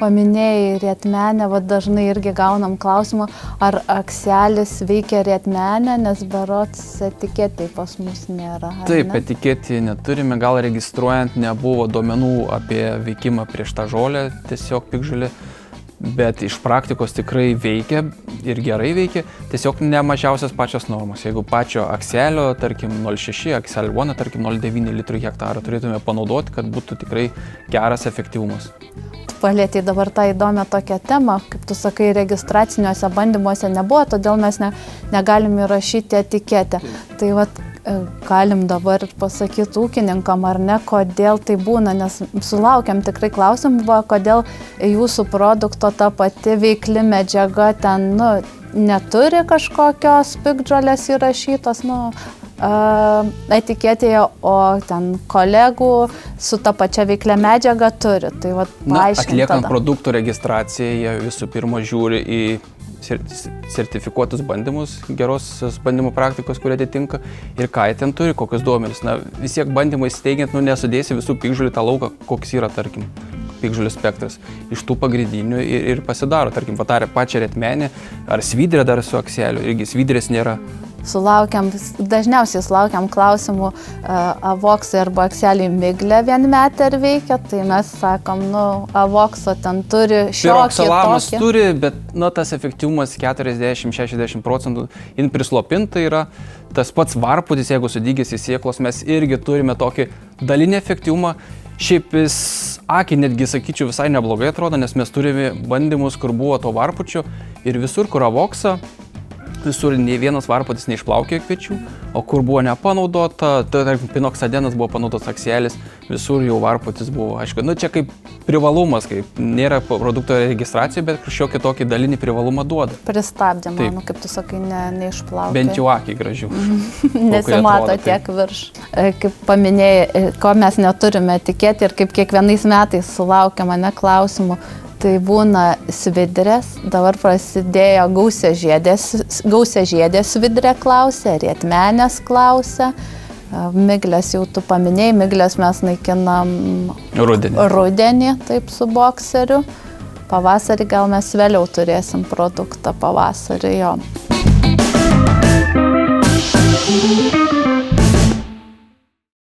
Paminėjai rietmenę, dažnai irgi gaunam klausimą, ar akselis veikia rietmenę, nes berods etiketėj pas mus nėra. Taip, etiketėje neturime, gal registruojant nebuvo duomenų apie veikimą prieš tą žolę, tiesiog piktžolė, bet iš praktikos tikrai veikia ir gerai veikia, tiesiog ne mažiausias pačios normos. Jeigu pačio akselio, tarkim 0,6, akselio 1, tarkim 0,9 litrų hektarą turėtume panaudoti, kad būtų tikrai geras efektyvumas. Palėtei dabar tą įdomią tokią temą, kaip tu sakai, registraciniuose bandymuose nebuvo, todėl mes negalim įrašyti etiketę. Tai galim dabar ir pasakyti ūkininkam, ar ne, kodėl tai būna, nes sulaukiam tikrai klausimų, kodėl jūsų produkto ta pati veikli medžiaga ten, neturi kažkokios piktžolės įrašytos, etiketėje, o ten kolegų su ta pačia veiklia medžiaga turi. Tai paaiškint atliekant tada. Produktų registraciją, jie visų pirma žiūri į sertifikuotus bandymus, geros bandymų praktikos, kurie atitinka ir ką jie ten turi, kokius duomenis. Vis tiek bandymai steigiant, nesudėsi visų piktžolių tą lauką, koks yra, tarkim, piktžolių spektras. Iš tų pagrindinių ir pasidaro, tarkim, pačią rietmenę ar svidrę dar su akseliu, irgi svidrės nėra. Dažniausiai sulaukiam klausimų, avoksai arba akseliai miglę vienmetę ar veikia, tai mes sakom, avokso ten turi šiokį tokį. Piroksalamas turi, bet tas efektyvumas 40–60%, jin prislopinta yra. Tas pats varputis, jeigu sudygęs į sėklos, mes irgi turime tokį dalinį efektyvumą. Šiaip jis akį netgi, sakyčiau, visai neblogai atrodo, nes mes turime bandymus, kur buvo to varpučio ir visur, kur avoksa, visur nei vienas varputis neišplaukė kviečių, o kur buvo nepanaudota, tarkim, pinoksadenas buvo panaudotas akselis, visur jau varputis buvo. Aišku, čia kaip privalumas, kaip nėra produkto registracija, bet kažkokį tokį dalinį privalumą duoda. Pristabdė, manau, kaip tu sakai, neišplaukė. Bent jau akiai gražių. Nesimato tiek virš. Kaip paminėjai, ko mes neturime etiketį ir kaip kiekvienais metais sulaukia mane klausimų, tai būna svidrės, dabar prasidėjo gausiažiedė svidrė klausė, rietmenės klausė, miglės jau tu paminėjai, miglės mes naikinam rudenį, taip su bokseriu, pavasarį gal mes vėliau turėsim produktą pavasarį, jo.